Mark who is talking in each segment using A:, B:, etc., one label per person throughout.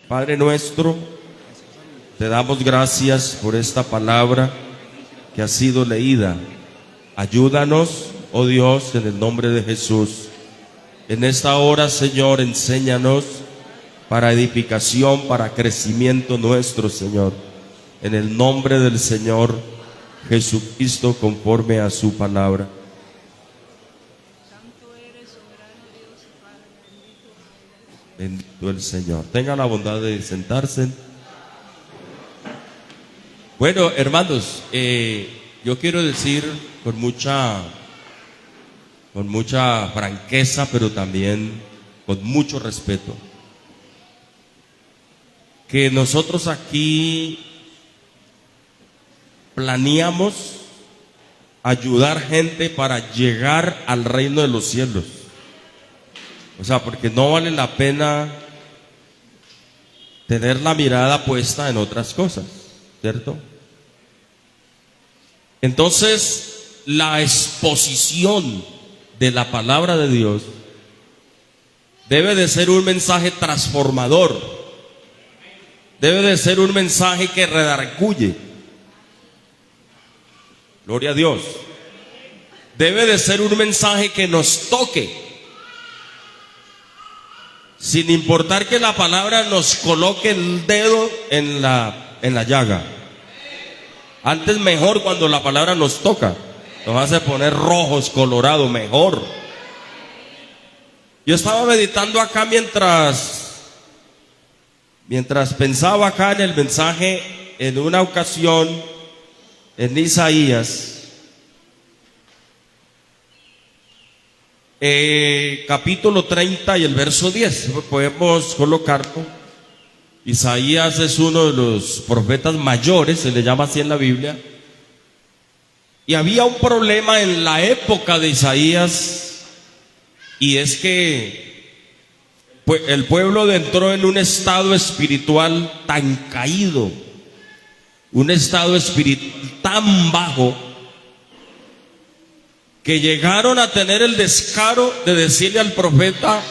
A: Padre nuestro, te damos gracias por esta palabra que ha sido leída. Ayúdanos, oh Dios, en el nombre de Jesús. En esta hora, Señor, enséñanos para edificación, para crecimiento nuestro, Señor. En el nombre del Señor Jesucristo, conforme a su palabra. Bendito el Señor. Tengan la bondad de sentarse. Bueno, hermanos, yo quiero decir con mucha franqueza, pero también con mucho respeto, que nosotros aquí planeamos ayudar gente para llegar al reino de los cielos. O sea, porque no vale la pena tener la mirada puesta en otras cosas, ¿cierto? Entonces, la exposición de la palabra de Dios debe de ser un mensaje transformador, debe de ser un mensaje que redarguye. Gloria a Dios. Debe de ser un mensaje que nos toque, sin importar que la palabra nos coloque el dedo en la llaga. Antes mejor cuando la palabra nos toca, nos hace poner rojos, colorados, mejor. Yo estaba meditando acá mientras pensaba acá en el mensaje, en una ocasión, en Isaías, capítulo 30 y el verso 10, podemos colocarlo. Isaías es uno de los profetas mayores, se le llama así en la Biblia. Y había un problema en la época de Isaías, y es que el pueblo entró en un estado espiritual tan caído, un estado espiritual tan bajo, que llegaron a tener el descaro de decirle al profeta,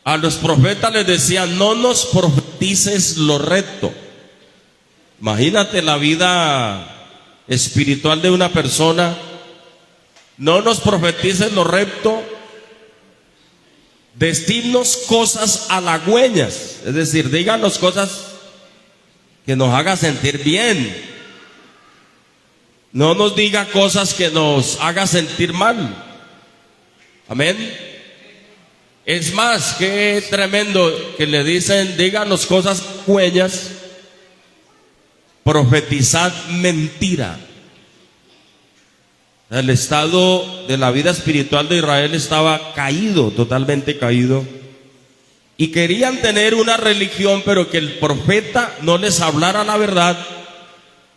A: a los profetas les decían: no nos profetices lo recto. Imagínate la vida espiritual de una persona. No nos profetices lo recto, decidnos cosas halagüeñas, es decir, díganos cosas que nos haga sentir bien. No nos diga cosas que nos haga sentir mal. Amén. Es más, qué tremendo que le dicen: díganos cosas halagüeñas, profetizad mentira. El estado de la vida espiritual de Israel estaba caído, totalmente caído. Y querían tener una religión, pero que el profeta no les hablara la verdad,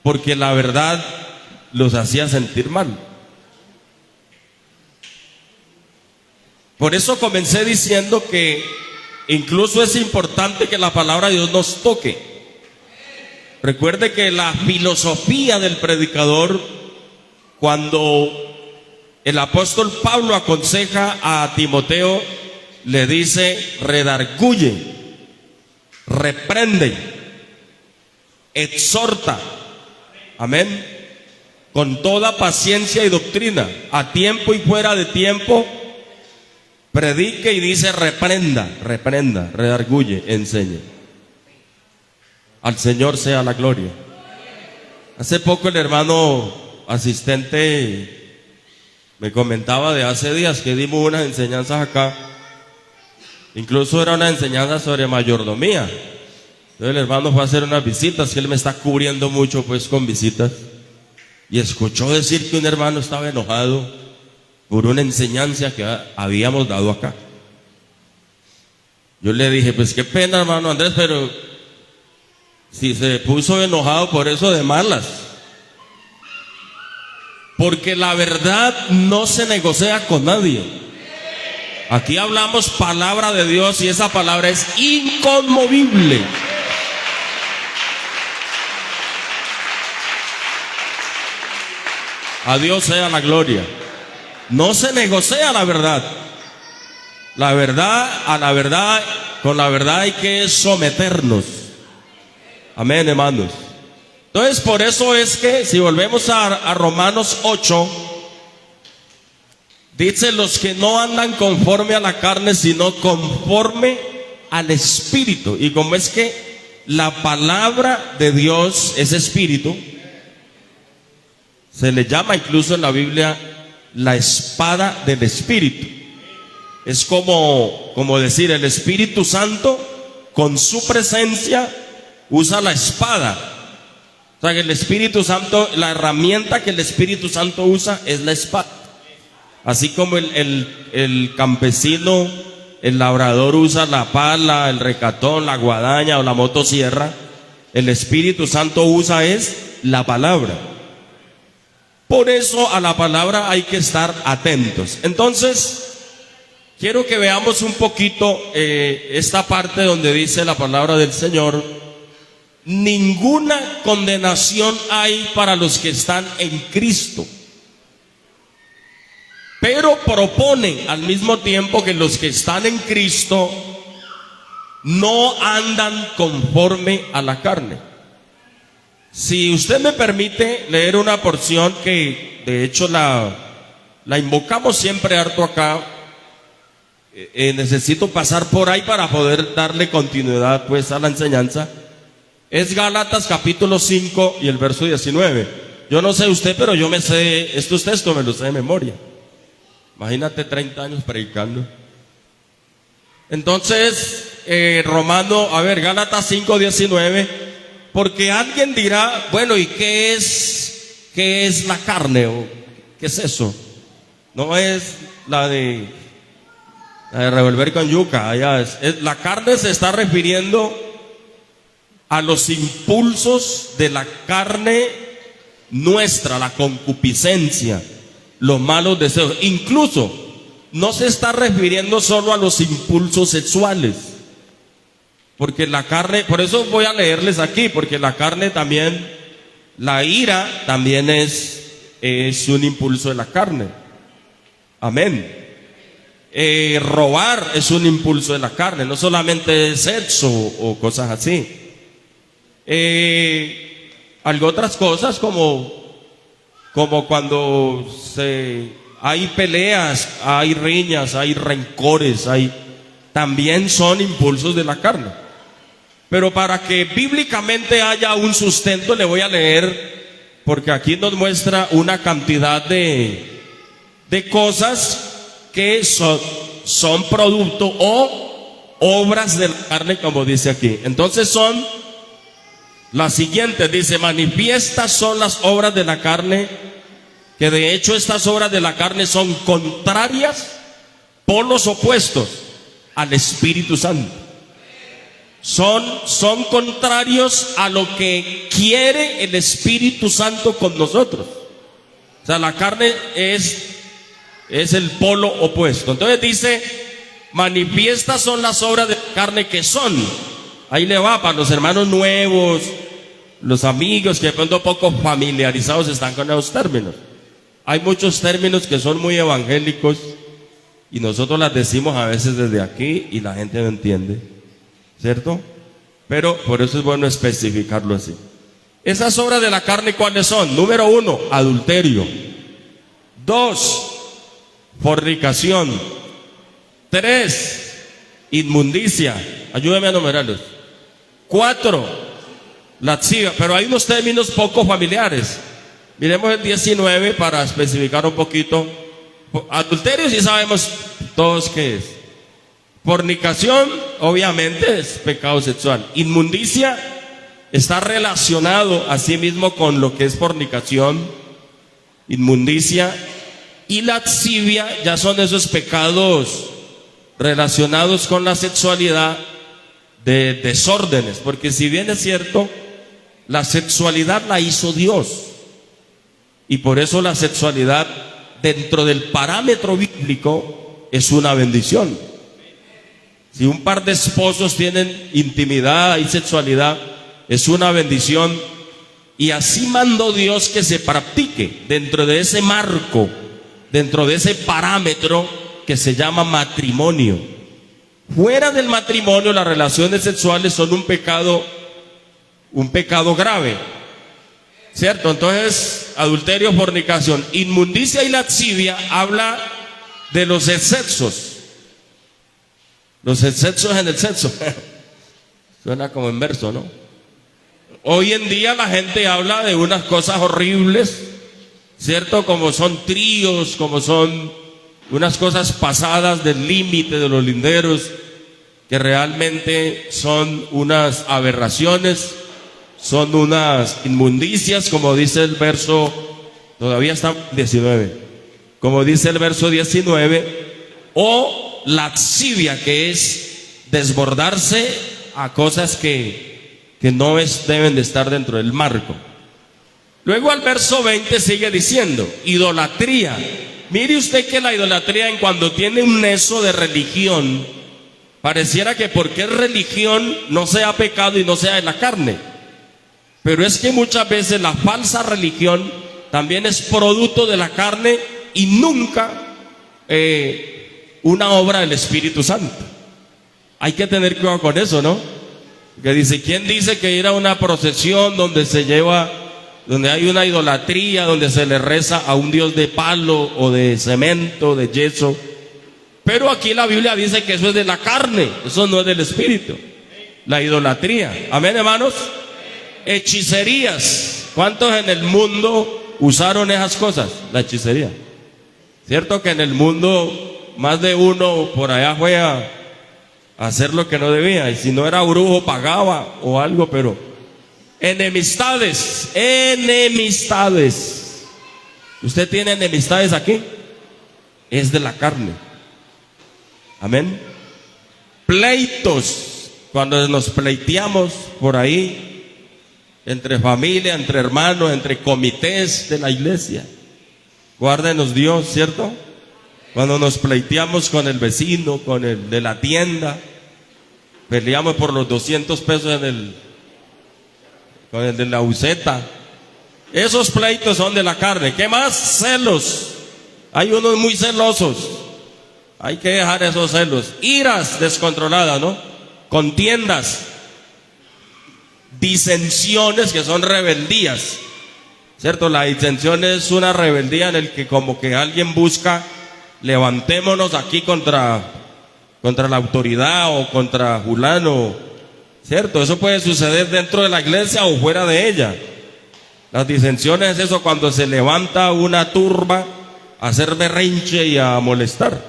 A: porque la verdad los hacía sentir mal. Por eso comencé diciendo que incluso es importante que la palabra de Dios nos toque. Recuerde que la filosofía del predicador, cuando el apóstol Pablo aconseja a Timoteo, le dice: redarguye, reprende, exhorta, amén, con toda paciencia y doctrina, a tiempo y fuera de tiempo, predique, y dice: reprenda, redarguye, enseñe. Al Señor sea la gloria. Hace poco el hermano asistente me comentaba de hace días que dimos unas enseñanzas acá. Incluso era una enseñanza sobre mayordomía. Entonces el hermano fue a hacer unas visitas, que él me está cubriendo mucho pues con visitas, y escuchó decir que un hermano estaba enojado por una enseñanza que habíamos dado acá. Yo le dije: pues qué pena, hermano Andrés, pero si se puso enojado por eso, de malas, porque la verdad no se negocia con nadie. Aquí hablamos palabra de Dios, y esa palabra es inconmovible. A Dios sea la gloria. No se negocia la verdad. La verdad, a la verdad con la verdad hay que someternos. Amén, hermanos. Entonces, por eso es que, si volvemos a Romanos 8, dice: los que no andan conforme a la carne, sino conforme al Espíritu. Y como es que la palabra de Dios es Espíritu, se le llama incluso en la Biblia la espada del Espíritu. Es como decir, el Espíritu Santo con su presencia usa la espada. O sea que el Espíritu Santo, la herramienta que el Espíritu Santo usa es la espada. Así como el campesino, el labrador usa la pala, el recatón, la guadaña o la motosierra, el Espíritu Santo usa es la palabra. Por eso a la palabra hay que estar atentos. Entonces, quiero que veamos un poquito esta parte donde dice la palabra del Señor: ninguna condenación hay para los que están en Cristo. Pero propone al mismo tiempo que los que están en Cristo no andan conforme a la carne. Si usted me permite leer una porción que de hecho la invocamos siempre harto acá, necesito pasar por ahí para poder darle continuidad pues a la enseñanza. Es Gálatas capítulo 5 y el verso 19. Yo no sé usted, pero yo me sé estos textos, me los sé de memoria. Imagínate 30 años predicando. Entonces, Gálatas 5, 19. Porque alguien dirá: bueno, ¿y qué es la carne? ¿O qué es eso? No es la de revolver con yuca. La carne se está refiriendo a los impulsos de la carne nuestra, la concupiscencia, los malos deseos. Incluso no se está refiriendo solo a los impulsos sexuales, porque la carne, por eso voy a leerles aquí, porque la carne también, la ira también es un impulso de la carne. Amén. Robar es un impulso de la carne, no solamente sexo o cosas así. Algo otras cosas como cuando hay peleas, hay riñas, hay rencores, también son impulsos de la carne. Pero para que bíblicamente haya un sustento, le voy a leer, porque aquí nos muestra una cantidad de cosas que son producto o obras de la carne, como dice aquí. Entonces son las siguientes, dice: manifiestas son las obras de la carne, que de hecho estas obras de la carne son contrarias, polos opuestos al Espíritu Santo. Son contrarios a lo que quiere el Espíritu Santo con nosotros. O sea, la carne es el polo opuesto. Entonces dice: manifiestas son las obras de la carne, que son. Ahí le va para los hermanos nuevos, los amigos que de pronto poco familiarizados están con esos términos. Hay muchos términos que son muy evangélicos y nosotros las decimos a veces desde aquí y la gente no entiende, ¿cierto? Pero por eso es bueno especificarlo así. Esas obras de la carne, ¿cuáles son? Número 1, adulterio. 2, fornicación. 3, inmundicia. Ayúdeme a numerarlos. 4, lascivia. Pero hay unos términos poco familiares. Miremos el 19 para especificar un poquito. Adulterio sí sabemos todos qué es. Fornicación, obviamente, es pecado sexual. Inmundicia está relacionado asimismo con lo que es fornicación, inmundicia. Y lascivia ya son esos pecados relacionados con la sexualidad, de desórdenes. Porque si bien es cierto, la sexualidad la hizo Dios. Y por eso la sexualidad, dentro del parámetro bíblico, es una bendición. Si un par de esposos tienen intimidad y sexualidad, es una bendición. Y así mandó Dios que se practique dentro de ese marco, dentro de ese parámetro que se llama matrimonio. Fuera del matrimonio, las relaciones sexuales son un pecado grave, ¿cierto? Entonces, adulterio, fornicación, inmundicia y lascivia habla de los excesos. Los excesos en el sexo. Suena como en verso, ¿no? Hoy en día la gente habla de unas cosas horribles, ¿cierto? Como son tríos, como son unas cosas pasadas del límite de los linderos, que realmente son unas aberraciones, son unas inmundicias, como dice el verso, todavía está 19, como dice el verso 19, o lascivia, que es desbordarse a cosas que deben de estar dentro del marco. Luego al verso 20 sigue diciendo, idolatría. Mire usted que la idolatría, en cuando tiene un nexo de religión, pareciera que porque es religión no sea pecado y no sea de la carne. Pero es que muchas veces la falsa religión también es producto de la carne y nunca una obra del Espíritu Santo. Hay que tener cuidado con eso, ¿no? Que dice, ¿quién dice que ir a una procesión donde hay una idolatría, donde se le reza a un Dios de palo o de cemento, de yeso? Pero aquí la Biblia dice que eso es de la carne, eso no es del Espíritu. La idolatría. Amén, hermanos. Hechicerías. ¿Cuántos en el mundo usaron esas cosas? La hechicería. Cierto que en el mundo más de uno por allá fue a hacer lo que no debía, y si no era brujo pagaba o algo. Pero enemistades. ¿Usted tiene enemistades aquí? Es de la carne. Amén. Pleitos, cuando nos pleiteamos por ahí, entre familia, entre hermanos, entre comités de la iglesia. Guárdenos Dios, ¿cierto? Cuando nos pleiteamos con el vecino, con el de la tienda, peleamos por los 200 pesos con el de la buceta. Esos pleitos son de la carne. ¿Qué más? Celos. Hay unos muy celosos. Hay que dejar esos celos. Iras descontroladas, ¿no? Contiendas. Disensiones, que son rebeldías, ¿cierto? La disensión es una rebeldía en el que como que alguien busca, levantémonos aquí contra la autoridad o contra fulano, ¿cierto? Eso puede suceder dentro de la iglesia o fuera de ella. Las disensiones es eso, cuando se levanta una turba a hacer berrinche y a molestar.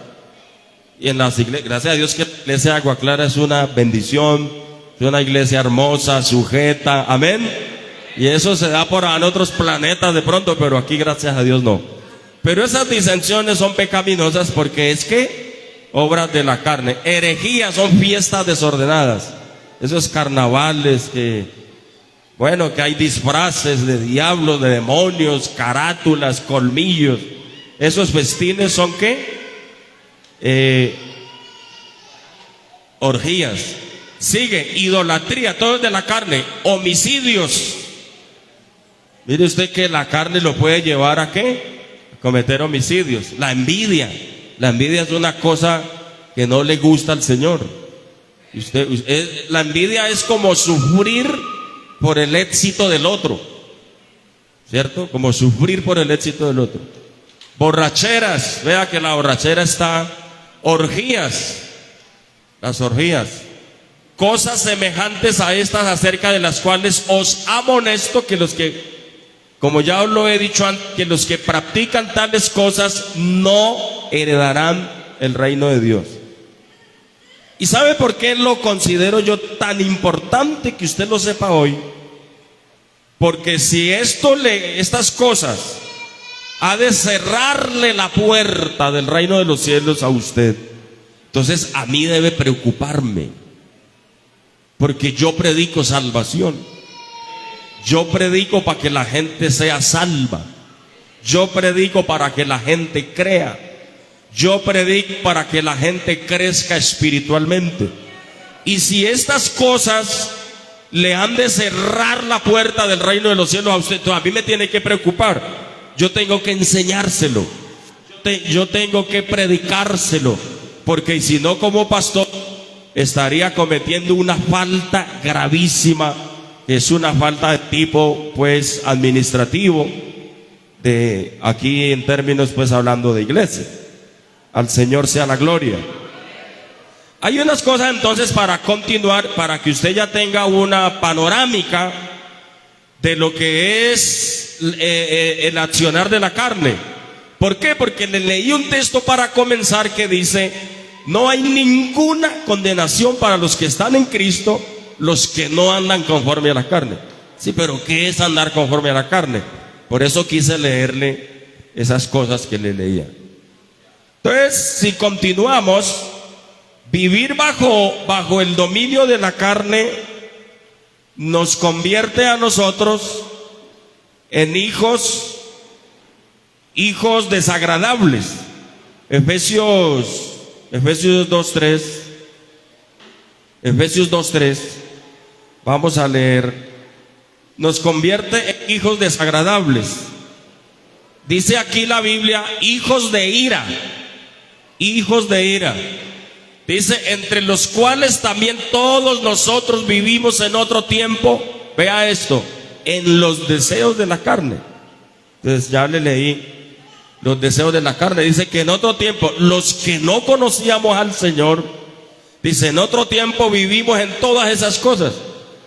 A: Y en las iglesias, gracias a Dios que la iglesia de Agua Clara es una bendición, es una iglesia hermosa, sujeta, amén. Y eso se da por en otros planetas de pronto, pero aquí gracias a Dios no. Pero esas disensiones son pecaminosas porque es que obras de la carne. Herejías son fiestas desordenadas. Esos carnavales que hay disfraces de diablos, de demonios, carátulas, colmillos. Esos festines son ¿qué? Orgías. Sigue, idolatría, todo es de la carne. Homicidios. Mire usted que la carne lo puede llevar a ¿qué? A cometer homicidios. La envidia es una cosa que no le gusta al Señor. La envidia es como sufrir por el éxito del otro, ¿cierto? Como sufrir por el éxito del otro. Borracheras, vea que la borrachera está. Orgías, las orgías. Cosas semejantes a estas, acerca de las cuales os amonesto, que los que, como ya os lo he dicho antes, que los que practican tales cosas no heredarán el reino de Dios. ¿Y sabe por qué lo considero yo tan importante que usted lo sepa hoy? Porque si estas cosas ha de cerrarle la puerta del reino de los cielos a usted, entonces a mí debe preocuparme. Porque yo predico salvación. Yo predico para que la gente sea salva. Yo predico para que la gente crea. Yo predico para que la gente crezca espiritualmente. Y si estas cosas le han de cerrar la puerta del reino de los cielos a usted, entonces a mí me tiene que preocupar. Yo tengo que enseñárselo. Yo tengo que predicárselo. Porque si no, como pastor, estaría cometiendo una falta gravísima, que es una falta de tipo pues administrativo, de aquí en términos pues hablando de iglesia. Al Señor sea la gloria. Hay unas cosas entonces para continuar, para que usted ya tenga una panorámica de lo que es el accionar de la carne. ¿Por qué? Porque le leí un texto para comenzar que dice: no hay ninguna condenación para los que están en Cristo, los que no andan conforme a la carne. Sí, pero ¿qué es andar conforme a la carne? Por eso quise leerle esas cosas que le leía. Entonces, si continuamos, vivir bajo el dominio de la carne nos convierte a nosotros en hijos desagradables. Efesios 2:3. Efesios 2:3. Vamos a leer. Nos convierte en hijos desagradables. Dice aquí la Biblia: hijos de ira. Hijos de ira. Dice: entre los cuales también todos nosotros vivimos en otro tiempo. Vea esto: en los deseos de la carne. Entonces ya le leí los deseos de la carne. Dice que en otro tiempo, los que no conocíamos al Señor, dice, en otro tiempo vivimos en todas esas cosas.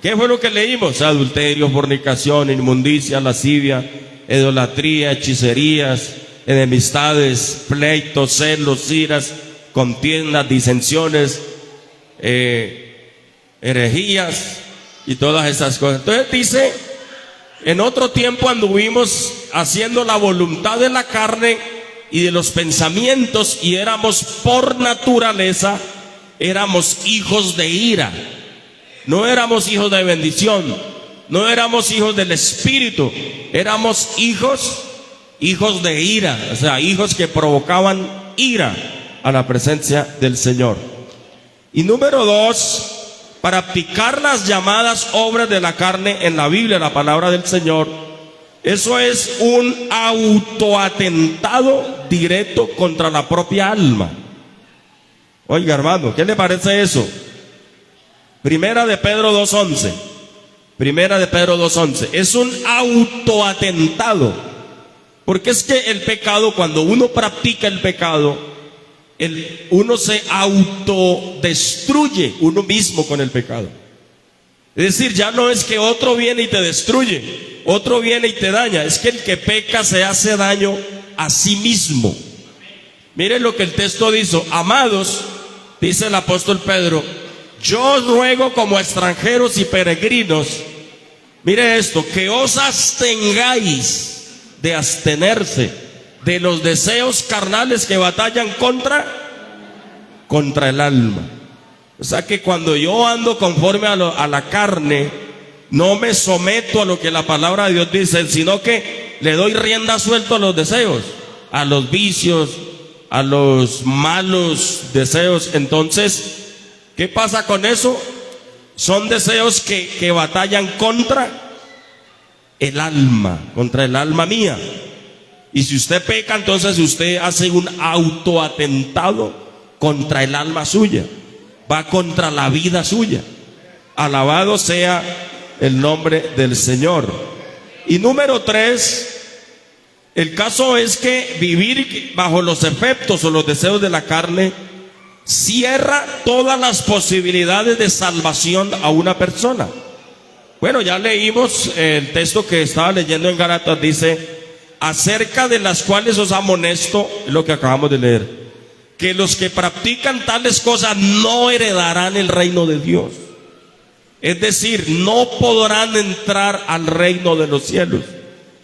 A: ¿Qué fue lo que leímos? Adulterio, fornicación, inmundicia, lascivia, idolatría, hechicerías, enemistades, pleitos, celos, iras, contiendas, disensiones, herejías y todas esas cosas. Entonces dice: en otro tiempo anduvimos haciendo la voluntad de la carne y de los pensamientos, y éramos por naturaleza, éramos hijos de ira. No éramos hijos de bendición, no éramos hijos del Espíritu, éramos hijos de ira, o sea, hijos que provocaban ira a la presencia del Señor. Y número 2, practicar las llamadas obras de la carne en la Biblia, la palabra del Señor, eso es un autoatentado directo contra la propia alma. Oiga, hermano, ¿qué le parece eso? Primera de Pedro 2:11. Primera de Pedro 2:11. Es un autoatentado. Porque es que el pecado, cuando uno practica el pecado, uno se autodestruye uno mismo con el pecado. Es decir, ya no es que otro viene y te destruye, otro viene y te daña. Es que el que peca se hace daño a sí mismo. Miren lo que el texto dice: amados, dice el apóstol Pedro, yo os ruego como extranjeros y peregrinos, mire esto, que os abstengáis de abstenerse de los deseos carnales que batallan contra el alma. O sea que cuando yo ando conforme a la carne, no me someto a lo que la palabra de Dios dice, sino que le doy rienda suelta a los deseos, a los vicios, a los malos deseos. Entonces, ¿qué pasa con eso? Son deseos que batallan contra el alma mía. Y si usted peca, entonces usted hace un autoatentado contra el alma suya, va contra la vida suya. Alabado sea el nombre del Señor. Y número 3, el caso es que vivir bajo los efectos o los deseos de la carne cierra todas las posibilidades de salvación a una persona. Bueno, ya leímos el texto que estaba leyendo en Gálatas, dice: acerca de las cuales os amonesto, lo que acabamos de leer, que los que practican tales cosas no heredarán el reino de Dios. Es decir, no podrán entrar al reino de los cielos.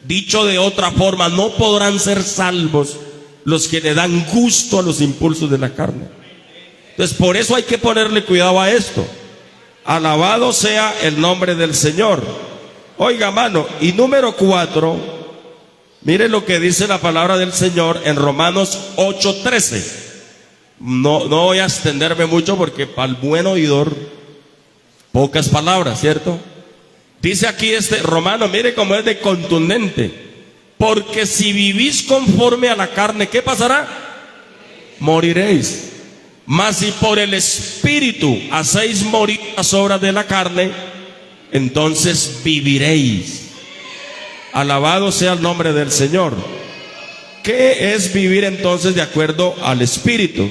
A: Dicho de otra forma, no podrán ser salvos los que le dan gusto a los impulsos de la carne. Entonces, por eso hay que ponerle cuidado a esto. Alabado sea el nombre del Señor. Oiga, mano, y número 4, mire lo que dice la palabra del Señor en Romanos 8:13. No voy a extenderme mucho porque para el buen oidor, pocas palabras, ¿cierto? Dice aquí Romano, mire cómo es de contundente. Porque si vivís conforme a la carne, ¿qué pasará? Moriréis. Mas si por el Espíritu hacéis morir las obras de la carne, entonces viviréis. Alabado sea el nombre del Señor. ¿Qué es vivir entonces de acuerdo al Espíritu?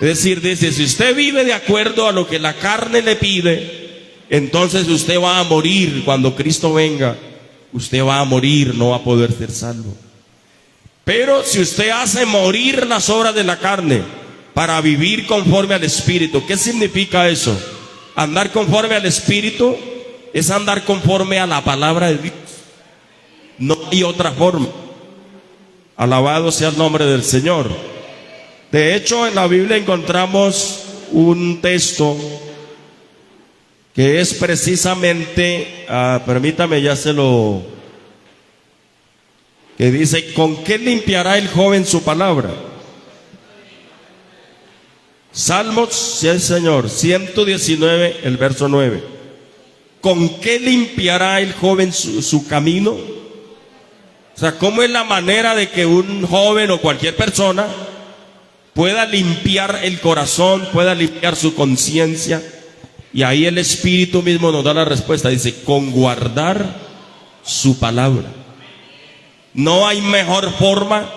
A: Es decir, dice, si usted vive de acuerdo a lo que la carne le pide, entonces usted va a morir. Cuando Cristo venga, usted va a morir, no va a poder ser salvo. Pero si usted hace morir las obras de la carne para vivir conforme al Espíritu, ¿qué significa eso? Andar conforme al Espíritu es andar conforme a la palabra de Dios. No hay otra forma. Alabado sea el nombre del Señor. De hecho, en la Biblia encontramos un texto que es precisamente, permítame, que dice, ¿con qué limpiará el joven su palabra? Salmos, sí, Señor, 119, el verso 9. ¿Con qué limpiará el joven su camino? O sea, ¿cómo es la manera de que un joven o cualquier persona pueda limpiar el corazón, pueda limpiar su conciencia? Y ahí el Espíritu mismo nos da la respuesta. Dice, con guardar su palabra. No hay mejor forma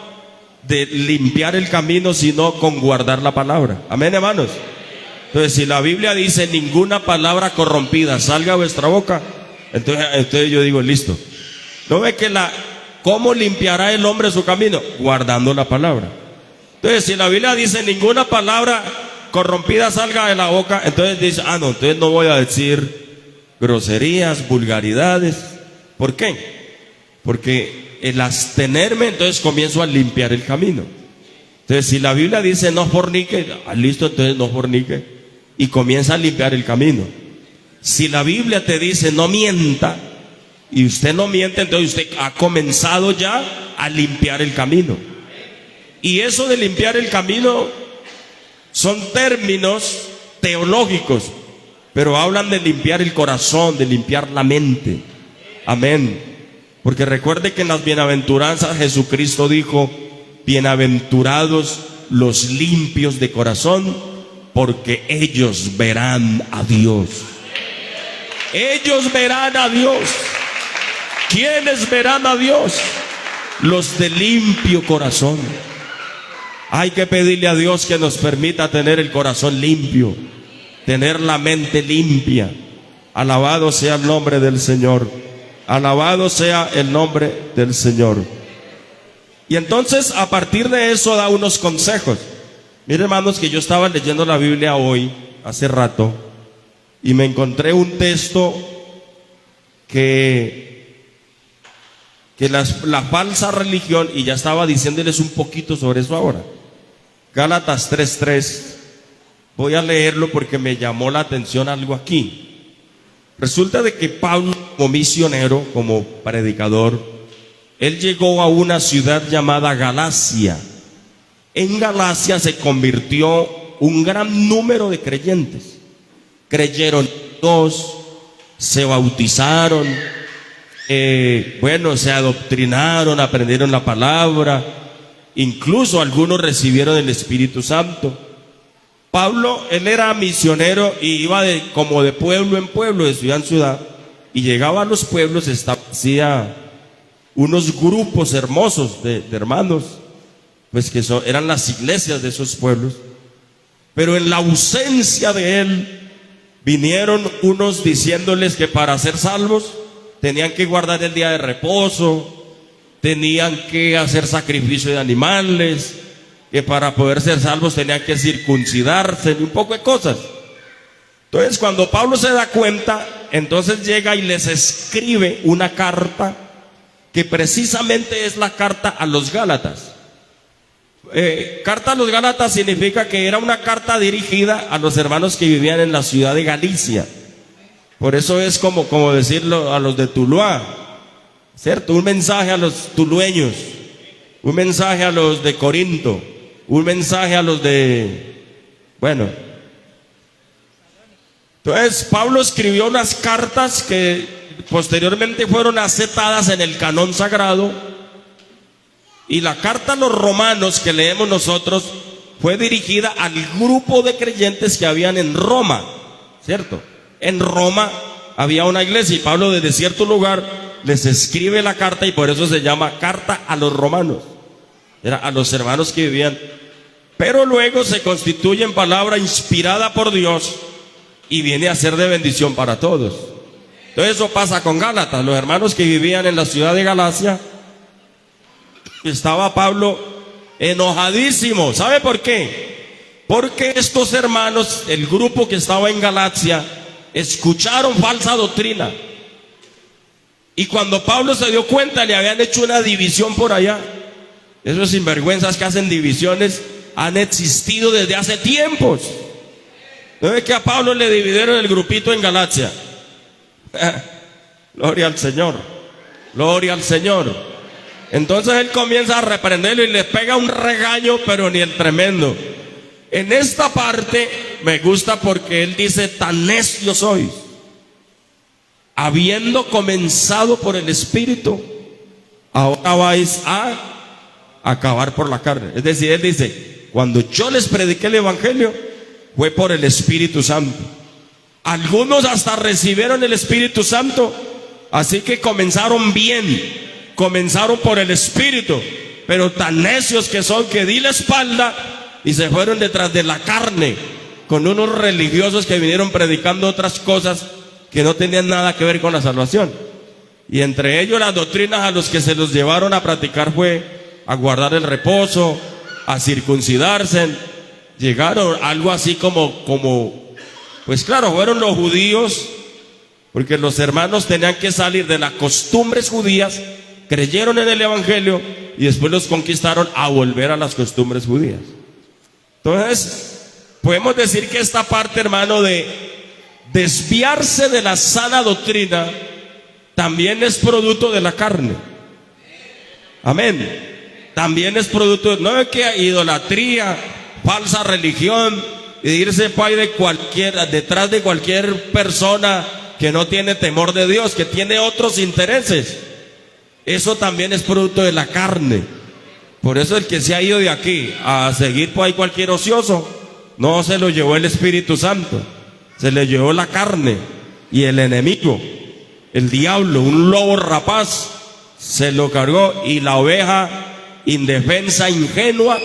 A: de limpiar el camino sino con guardar la palabra. Amén, hermanos. Entonces, si la Biblia dice ninguna palabra corrompida salga a vuestra boca, entonces yo digo, listo. ¿No ve que cómo limpiará el hombre su camino? Guardando la palabra. Entonces, si la Biblia dice ninguna palabra corrompida salga de la boca, entonces dice, no, entonces no voy a decir groserías, vulgaridades. ¿Por qué? Porque el abstenerme, entonces comienzo a limpiar el camino. Entonces, si la Biblia dice no fornique, listo, entonces no fornique, y comienza a limpiar el camino. Si la Biblia te dice no mienta, y usted no miente, entonces usted ha comenzado ya a limpiar el camino. Y eso de limpiar el camino son términos teológicos, pero hablan de limpiar el corazón, de limpiar la mente. Amén. Porque recuerde que en las bienaventuranzas Jesucristo dijo, bienaventurados los limpios de corazón, porque ellos verán a Dios. Ellos verán a Dios. ¿Quiénes verán a Dios? Los de limpio corazón. Hay que pedirle a Dios que nos permita tener el corazón limpio, tener la mente limpia. Alabado sea el nombre del Señor. Alabado sea el nombre del Señor. Y entonces, a partir de eso, da unos consejos. Miren, hermanos, que yo estaba leyendo la Biblia hoy, hace rato, y me encontré un texto que la falsa religión, y ya estaba diciéndoles un poquito sobre eso ahora. Gálatas 3:3. Voy a leerlo porque me llamó la atención algo aquí. Resulta de que Pablo, como misionero, como predicador, él llegó a una ciudad llamada Galacia. En Galacia se convirtió un gran número de creyentes. Creyeron todos, se bautizaron, se adoctrinaron, aprendieron la palabra, incluso algunos recibieron el Espíritu Santo. Pablo, él era misionero y iba como de pueblo en pueblo, de ciudad en ciudad, y llegaba a los pueblos, establecía unos grupos hermosos de hermanos, pues que eran las iglesias de esos pueblos. Pero en la ausencia de él, vinieron unos diciéndoles que para ser salvos tenían que guardar el día de reposo, tenían que hacer sacrificio de animales, que para poder ser salvos tenían que circuncidarse y un poco de cosas. Entonces, cuando Pablo se da cuenta, entonces llega y les escribe una carta que precisamente es la carta a los Gálatas. Carta a los Gálatas significa que era una carta dirigida a los hermanos que vivían en la ciudad de Galicia. Por eso es como decirlo a los de Tuluá, ¿cierto? Un mensaje a los tulueños, un mensaje a los de Corinto, un mensaje a los de... Entonces Pablo escribió unas cartas que posteriormente fueron aceptadas en el canón sagrado. Y la carta a los romanos que leemos nosotros fue dirigida al grupo de creyentes que habían en Roma, ¿cierto? En Roma había una iglesia y Pablo desde cierto lugar les escribe la carta y por eso se llama carta a los romanos. Era a los hermanos que vivían. Pero luego se constituye en palabra inspirada por Dios y viene a ser de bendición para todos. Entonces eso pasa con Gálatas. Los hermanos que vivían en la ciudad de Galacia, estaba Pablo enojadísimo. ¿Sabe por qué? Porque estos hermanos, el grupo que estaba en Galacia, escucharon falsa doctrina. Y cuando Pablo se dio cuenta, le habían hecho una división por allá. Esos sinvergüenzas que hacen divisiones han existido desde hace tiempos. ¿No es que a Pablo le dividieron el grupito en Galacia? Gloria al Señor. Gloria al Señor. Entonces él comienza a reprenderlo y le pega un regaño, pero ni el tremendo. En esta parte me gusta porque él dice: tan necio sois, habiendo comenzado por el Espíritu, ahora vais a acabar por la carne. Es decir, él dice: cuando yo les prediqué el Evangelio, fue por el Espíritu Santo. Algunos hasta recibieron el Espíritu Santo, así que comenzaron bien, comenzaron por el Espíritu, pero tan necios que son que di la espalda y se fueron detrás de la carne, con unos religiosos que vinieron predicando otras cosas que no tenían nada que ver con la salvación. Y entre ellos las doctrinas a los que se los llevaron a practicar fue a guardar el reposo, a circuncidarse. Llegaron algo así como pues claro, fueron los judíos, porque los hermanos tenían que salir de las costumbres judías, creyeron en el Evangelio y después los conquistaron a volver a las costumbres judías. Entonces, podemos decir que esta parte, hermano, de desviarse de la sana doctrina también es producto de la carne. Amén. También es producto, no es que idolatría, falsa religión, y irse detrás de cualquier persona que no tiene temor de Dios, que tiene otros intereses. Eso también es producto de la carne. Por eso el que se ha ido de aquí a seguir por ahí cualquier ocioso, no se lo llevó el Espíritu Santo, se le llevó la carne. Y el enemigo, el diablo, un lobo rapaz, se lo cargó. Y la oveja indefensa, ingenua,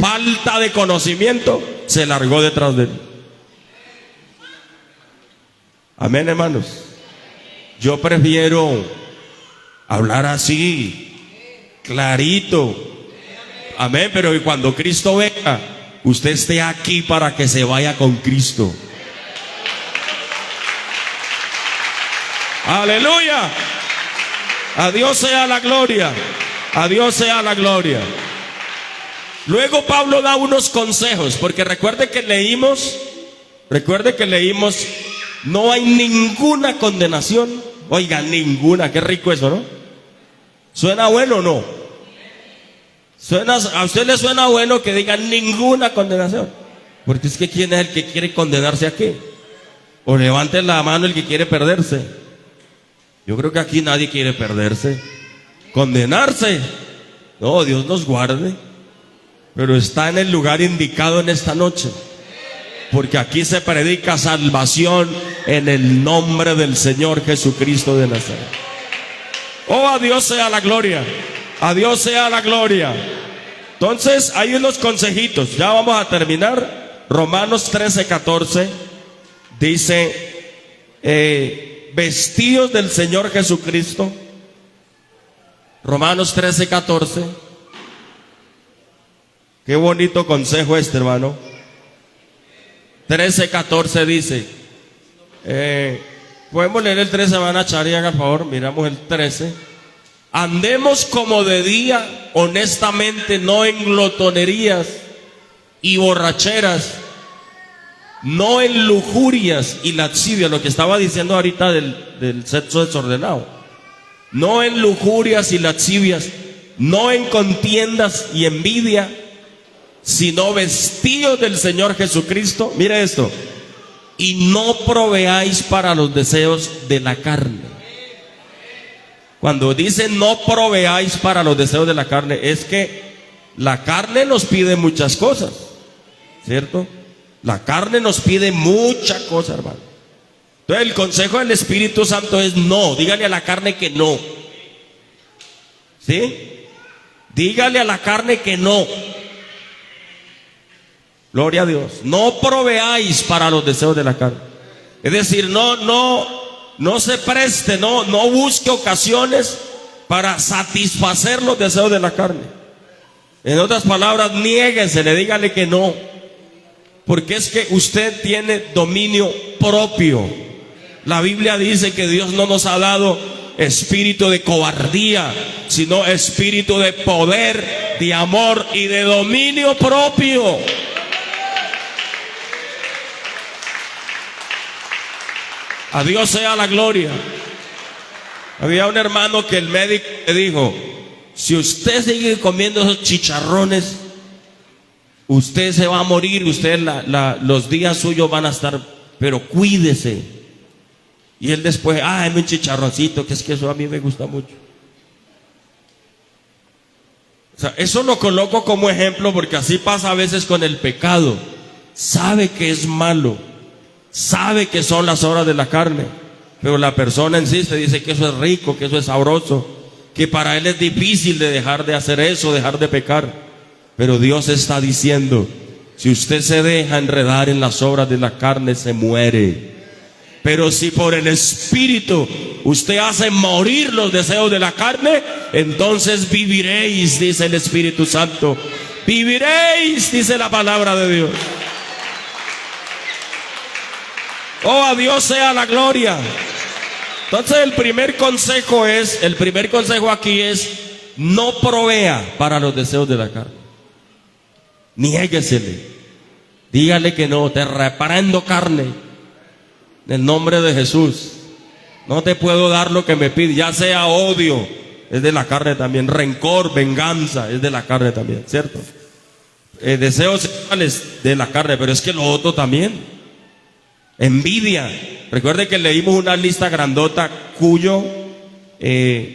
A: falta de conocimiento, se largó detrás de él. Amén, hermanos. Yo prefiero hablar así, clarito. Amén, pero que cuando Cristo venga, usted esté aquí para que se vaya con Cristo. Aleluya. A Dios sea la gloria. A Dios sea la gloria. Luego Pablo da unos consejos, porque recuerde que leímos, no hay ninguna condenación. Oiga, ninguna, qué rico eso, ¿no? ¿Suena bueno o no? ¿A usted le suena bueno que diga ninguna condenación? Porque es que ¿quién es el que quiere condenarse aquí? O levante la mano el que quiere perderse. Yo creo que aquí nadie quiere perderse. Condenarse, no, Dios nos guarde. Pero está en el lugar indicado en esta noche, porque aquí se predica salvación en el nombre del Señor Jesucristo de Nazaret. Oh, a Dios sea la gloria. A Dios sea la gloria. Entonces hay unos consejitos. Ya vamos a terminar. Romanos 13:14 dice: vestidos del Señor Jesucristo. Romanos 13:14. Qué bonito consejo este, hermano. 13:14 dice, podemos leer el 13, van a Chari, haga el favor, miramos el 13. Andemos como de día, honestamente, no en glotonerías y borracheras, no en lujurias y lascivias, lo que estaba diciendo ahorita del sexo desordenado. No en lujurias y lascivias, no en contiendas y envidia, sino vestidos del Señor Jesucristo. Mire esto: y no proveáis para los deseos de la carne. Cuando dice no proveáis para los deseos de la carne, es que la carne nos pide muchas cosas. ¿cierto? La carne nos pide mucha cosa, hermano. Entonces el consejo del Espíritu Santo es no, dígale a la carne que no. ¿Sí? Dígale a la carne que no. Gloria a Dios. No proveáis para los deseos de la carne. Es decir, no se preste, no busque ocasiones para satisfacer los deseos de la carne. En otras palabras, niéguensele, dígale que no. Porque es que usted tiene dominio propio. La Biblia dice que Dios no nos ha dado espíritu de cobardía, sino espíritu de poder, de amor y de dominio propio. A Dios sea la gloria. Había un hermano que el médico le dijo: si usted sigue comiendo esos chicharrones, usted se va a morir, los días suyos van a estar, pero cuídese. Y él después, dame un chicharroncito, que es que eso a mí me gusta mucho. O sea, eso lo coloco como ejemplo porque así pasa a veces con el pecado. Sabe que es malo, sabe que son las obras de la carne, pero la persona insiste, dice que eso es rico, que eso es sabroso, que para él es difícil de dejar de hacer eso, dejar de pecar. Pero Dios está diciendo, si usted se deja enredar en las obras de la carne, se muere. Pero si por el Espíritu usted hace morir los deseos de la carne, entonces viviréis, dice el Espíritu Santo. Viviréis, dice la palabra de Dios. Oh, a Dios sea la gloria. Entonces el primer consejo aquí es: no provea para los deseos de la carne. Niéguesele. Dígale que no, te reprendo, carne. En el nombre de Jesús. No te puedo dar lo que me pide, ya sea odio, es de la carne también. Rencor, venganza, es de la carne también, ¿cierto? Deseos sexuales de la carne, pero es que lo otro también. Envidia. Recuerde que leímos una lista grandota cuyo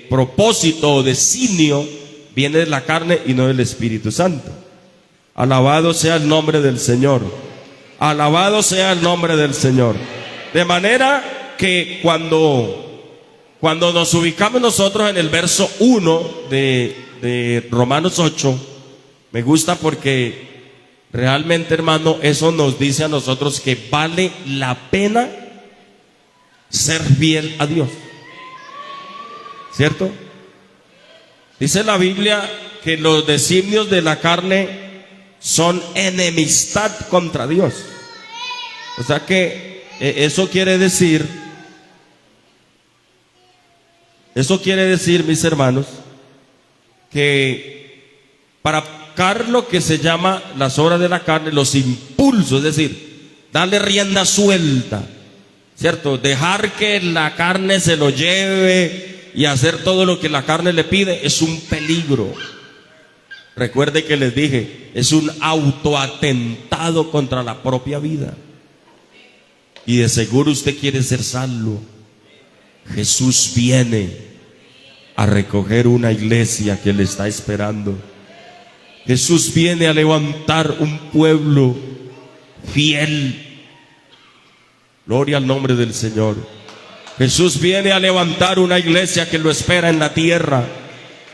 A: propósito o designio viene de la carne y no del Espíritu Santo. Alabado sea el nombre del Señor. Alabado sea el nombre del Señor. De manera que cuando nos ubicamos nosotros en el verso 1 de Romanos 8, me gusta porque realmente, hermano, eso nos dice a nosotros que vale la pena ser fiel a Dios. ¿Cierto? Dice la Biblia que los designios de la carne son enemistad contra Dios. O sea que eso quiere decir, mis hermanos, que para aplicar lo que se llama las obras de la carne, los impulsos, es decir, darle rienda suelta, ¿cierto? Dejar que la carne se lo lleve y hacer todo lo que la carne le pide es un peligro. Recuerde que les dije, es un autoatentado contra la propia vida. Y de seguro usted quiere ser salvo. Jesús viene a recoger una iglesia que le está esperando. Jesús viene a levantar un pueblo fiel. Gloria al nombre del Señor. Jesús viene a levantar una iglesia que lo espera en la tierra.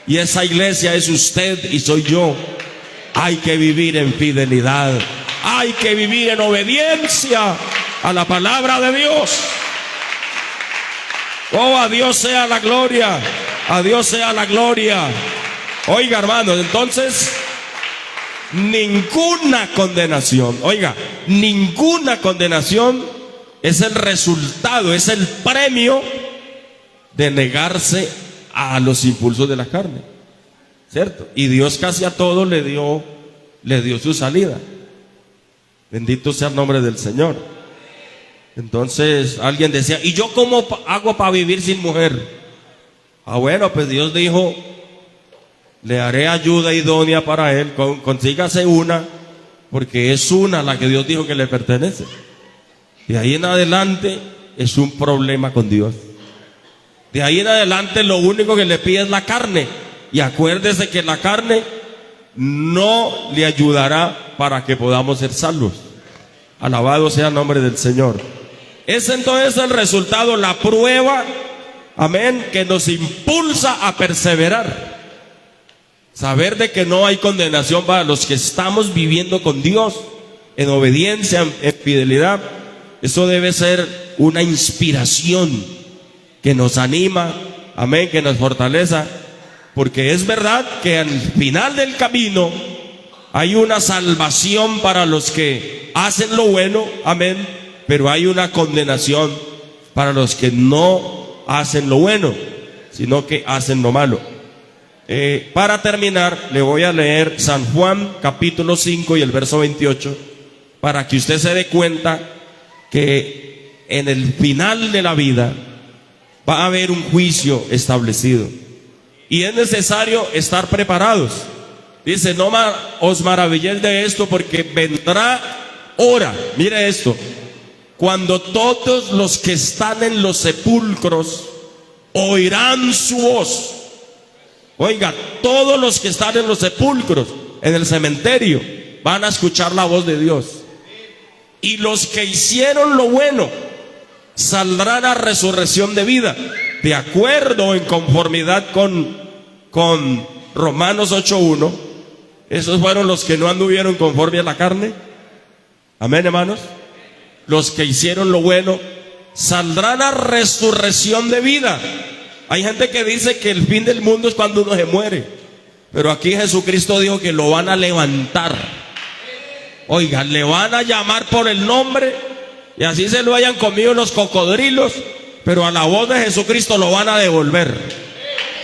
A: Y esa iglesia es usted y soy yo. Hay que vivir en fidelidad. Hay que vivir en obediencia a la palabra de Dios. Oh, a Dios sea la gloria. A Dios sea la gloria. Oiga, hermanos, entonces ninguna condenación, ninguna condenación es el resultado, es el premio de negarse a los impulsos de la carne, ¿cierto? Y Dios casi a todo le dio su salida. Bendito sea el nombre del Señor. Entonces alguien decía: ¿y yo cómo hago para vivir sin mujer? Bueno, pues Dios dijo: le haré ayuda idónea para él. Consígase una, porque es una la que Dios dijo que le pertenece. De ahí en adelante es un problema con Dios. De ahí en adelante lo único que le pide es la carne. Y acuérdese que la carne no le ayudará para que podamos ser salvos. Alabado sea el nombre del Señor. Es entonces el resultado, la prueba, amén, que nos impulsa a perseverar. Saber de que no hay condenación para los que estamos viviendo con Dios, en obediencia, en fidelidad. Eso debe ser una inspiración que nos anima, amén, que nos fortaleza. Porque es verdad que al final del camino hay una salvación para los que hacen lo bueno, amén, pero hay una condenación para los que no hacen lo bueno, sino que hacen lo malo. Para terminar, le voy a leer San Juan capítulo 5 y el verso 28, para que usted se dé cuenta que en el final de la vida va a haber un juicio establecido. Y es necesario estar preparados. Dice, no os maravilléis de esto, porque vendrá hora, mire esto, cuando todos los que están en los sepulcros oirán su voz. Oiga, todos los que están en los sepulcros, en el cementerio, van a escuchar la voz de Dios. Y los que hicieron lo bueno saldrán a resurrección de vida, de acuerdo, en conformidad con Romanos 8:1. Esos fueron los que no anduvieron conforme a la carne. Amén, hermanos. Los que hicieron lo bueno saldrán a resurrección de vida. Hay gente que dice que el fin del mundo es cuando uno se muere, pero aquí Jesucristo dijo que lo van a levantar. Oiga, le van a llamar por el nombre, y así se lo hayan comido los cocodrilos, pero a la voz de Jesucristo lo van a devolver.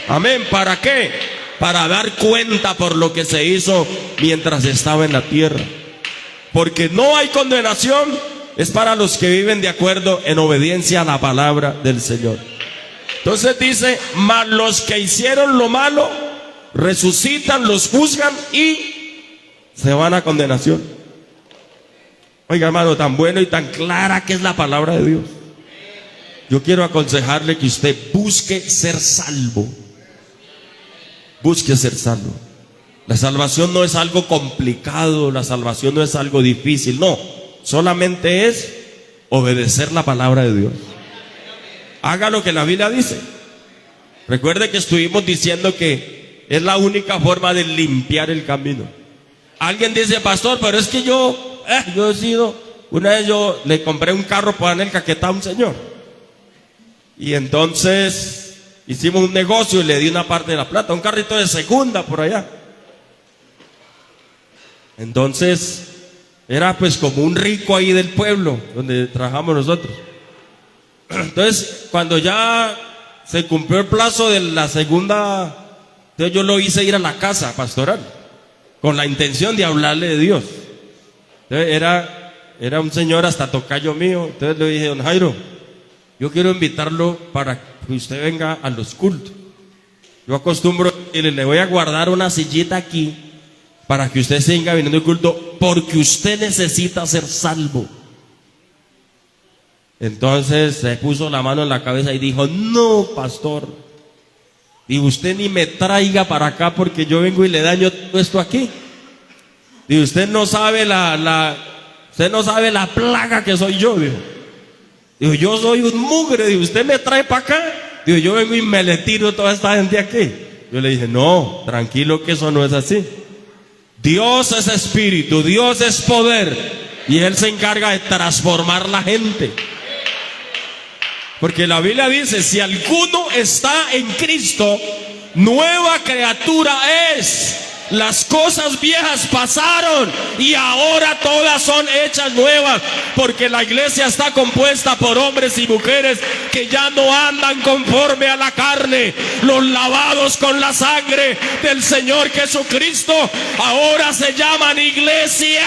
A: Amén. ¿Para qué? Para dar cuenta por lo que se hizo mientras estaba en la tierra. Porque no hay condenación, es para los que viven de acuerdo, en obediencia a la palabra del Señor. Entonces dice, mas los que hicieron lo malo resucitan, los juzgan y se van a condenación. Oiga, hermano, tan bueno y tan clara que es la palabra de Dios. Yo quiero aconsejarle que usted busque ser salvo. Busque ser salvo. La salvación no es algo complicado, la salvación no es algo difícil, no. Solamente es obedecer la palabra de Dios. Haga lo que la Biblia dice. Recuerde que estuvimos diciendo que es la única forma de limpiar el camino. Alguien dice, pastor, pero es que yo he sido, una vez yo le compré un carro para darle el caquetá a un señor. Y entonces hicimos un negocio y le di una parte de la plata, un carrito de segunda por allá. Entonces era pues como un rico ahí del pueblo donde trabajamos nosotros. Entonces cuando ya se cumplió el plazo de la segunda, entonces yo lo hice ir a la casa pastoral con la intención de hablarle de Dios. Entonces era un señor hasta tocayo mío. Entonces le dije, don Jairo, yo quiero invitarlo para que usted venga a los cultos. Yo acostumbro y le voy a guardar una sillita aquí para que usted siga viniendo al culto, porque usted necesita ser salvo. Entonces se puso la mano en la cabeza y dijo, no, pastor, y usted ni me traiga para acá, porque yo vengo y le daño todo esto aquí. Y usted no sabe usted no sabe la plaga que soy yo, dijo. Digo, yo soy un mugre, digo, usted me trae para acá. Digo, yo vengo y me le tiro toda esta gente aquí. Yo le dije, no, tranquilo, que eso no es así. Dios es espíritu, Dios es poder, y Él se encarga de transformar la gente. Porque la Biblia dice, si alguno está en Cristo, nueva criatura es. Las cosas viejas pasaron y ahora todas son hechas nuevas, porque la iglesia está compuesta por hombres y mujeres que ya no andan conforme a la carne, los lavados con la sangre del Señor Jesucristo, ahora se llaman iglesia.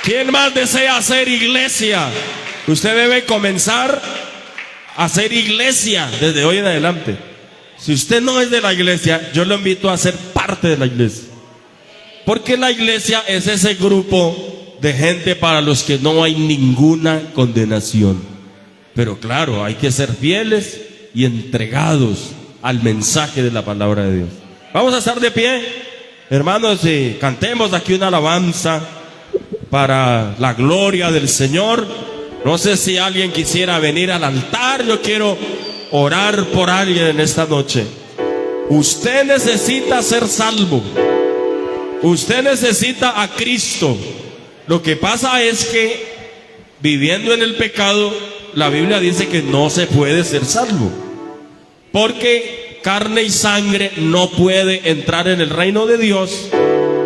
A: ¿Quién más desea ser iglesia? Usted debe comenzar a ser iglesia desde hoy en adelante. Si usted no es de la iglesia, yo lo invito a ser parte de la iglesia. Porque la iglesia es ese grupo de gente para los que no hay ninguna condenación. Pero claro, hay que ser fieles y entregados al mensaje de la palabra de Dios. Vamos a estar de pie. Hermanos, cantemos aquí una alabanza para la gloria del Señor. No sé si alguien quisiera venir al altar. Yo quiero orar por alguien en esta noche. Usted necesita ser salvo. Usted necesita a Cristo. Lo que pasa es que viviendo en el pecado, la Biblia dice que no se puede ser salvo, porque carne y sangre no puede entrar en el reino de Dios,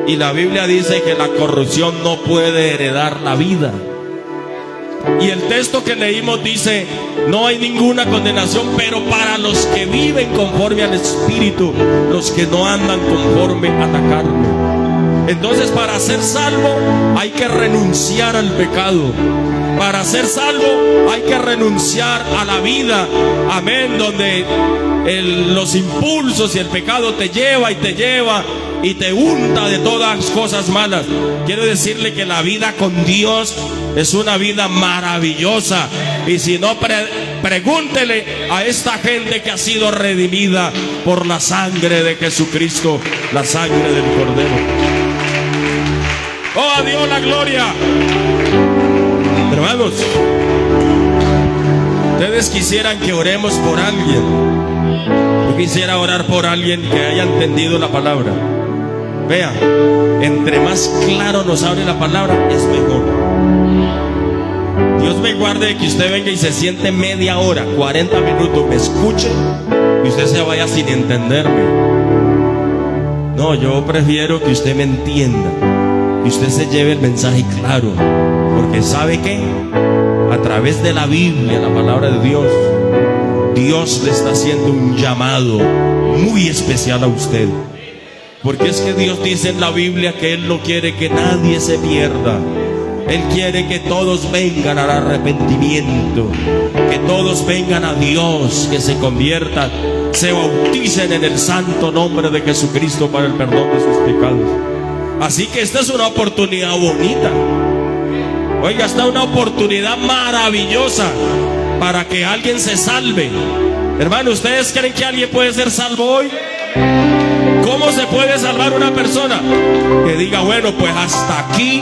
A: y la Biblia dice que la corrupción no puede heredar la vida. Y el texto que leímos dice: no hay ninguna condenación, pero para los que viven conforme al Espíritu, los que no andan conforme a la carne. Entonces, para ser salvo hay que renunciar al pecado. Para ser salvo hay que renunciar a la vida, amén, donde los impulsos y el pecado te lleva y te unta de todas cosas malas. Quiero decirle que la vida con Dios es una vida maravillosa. Y si no, pregúntele a esta gente que ha sido redimida por la sangre de Jesucristo, la sangre del Cordero. ¡Oh, a Dios la gloria! Hermanos, ustedes quisieran que oremos por alguien. Yo quisiera orar por alguien que haya entendido la palabra. Vea, entre más claro nos abre la palabra, es mejor. Dios me guarde de que usted venga y se siente media hora, 40 minutos, me escuche y usted se vaya sin entenderme. No, yo prefiero que usted me entienda, que usted se lleve el mensaje claro, porque ¿sabe qué? A través de la Biblia, la palabra de Dios, Dios le está haciendo un llamado muy especial a usted. Porque es que Dios dice en la Biblia que Él no quiere que nadie se pierda. Él quiere que todos vengan al arrepentimiento, que todos vengan a Dios, que se conviertan, se bauticen en el santo nombre de Jesucristo para el perdón de sus pecados. Así que esta es una oportunidad bonita. Oiga, esta es una oportunidad maravillosa para que alguien se salve. Hermano, ¿ustedes creen que alguien puede ser salvo hoy? ¿Cómo se puede salvar una persona? Que diga, bueno, pues hasta aquí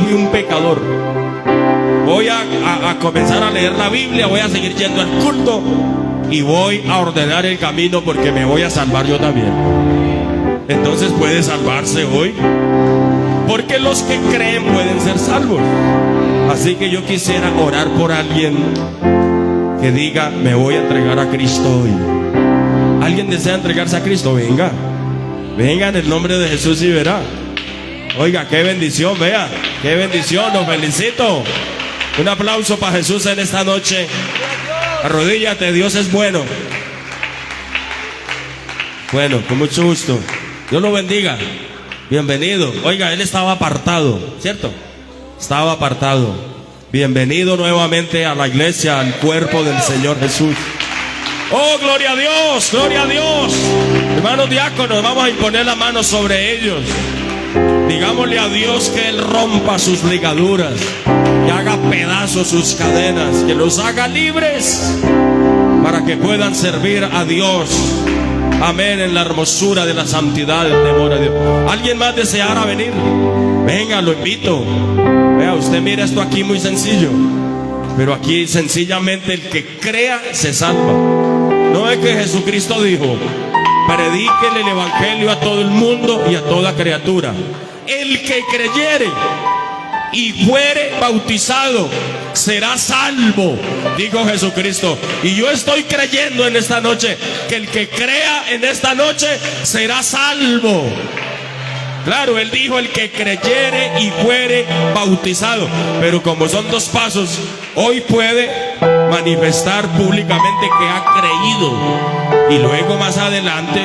A: fui un pecador. Voy a comenzar a leer la Biblia, voy a seguir yendo al culto y voy a ordenar el camino porque me voy a salvar yo también. Entonces puede salvarse hoy, porque los que creen pueden ser salvos. Así que yo quisiera orar por alguien que diga, me voy a entregar a Cristo hoy. ¿Alguien desea entregarse a Cristo? Venga en el nombre de Jesús y verá. Oiga, qué bendición, vea, qué bendición, los felicito. Un aplauso para Jesús en esta noche. Arrodíllate, Dios es bueno. Bueno, con mucho gusto. Dios lo bendiga. Bienvenido. Oiga, él estaba apartado, ¿cierto? Estaba apartado. Bienvenido nuevamente a la iglesia, al cuerpo del Señor Jesús. Oh, gloria a Dios, gloria a Dios. Hermanos diáconos, vamos a imponer la mano sobre ellos. Digámosle a Dios que Él rompa sus ligaduras, que haga pedazos sus cadenas, que los haga libres para que puedan servir a Dios. Amén, en la hermosura de la santidad, del temor a Dios. ¿Alguien más deseara venir? Venga, lo invito. Vea, usted mira esto aquí muy sencillo, pero aquí sencillamente el que crea se salva. No es que Jesucristo dijo, predíquele el evangelio a todo el mundo y a toda criatura. El que creyere y fuere bautizado será salvo, dijo Jesucristo. Y yo estoy creyendo en esta noche que el que crea en esta noche será salvo. Claro, Él dijo el que creyere y fuere bautizado, pero como son dos pasos, hoy puede manifestar públicamente que ha creído, y luego más adelante,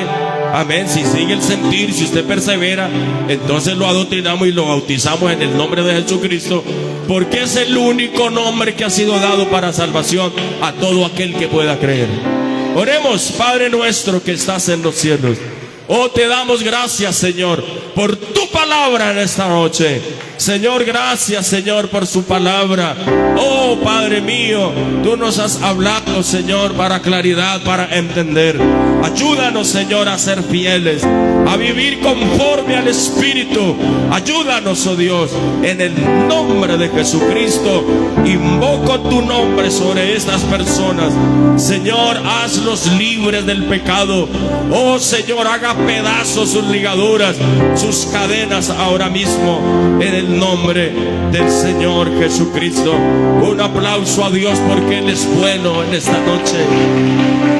A: amén, si sigue el sentir, si usted persevera, entonces lo adoctrinamos y lo bautizamos en el nombre de Jesucristo, porque es el único nombre que ha sido dado para salvación a todo aquel que pueda creer. Oremos. Padre nuestro que estás en los cielos, oh, te damos gracias, Señor, por tu palabra en esta noche. Señor, gracias, Señor, por su palabra. Oh, Padre mío, tú nos has hablado, Señor, para claridad, para entender. Ayúdanos, Señor, a ser fieles, a vivir conforme al Espíritu. Ayúdanos, oh Dios, en el nombre de Jesucristo. Invoco tu nombre sobre estas personas. Señor, hazlos libres del pecado. Oh, Señor, haga pedazos sus ligaduras, sus cadenas ahora mismo, en el nombre del Señor Jesucristo. Un aplauso a Dios porque Él es bueno en esta noche.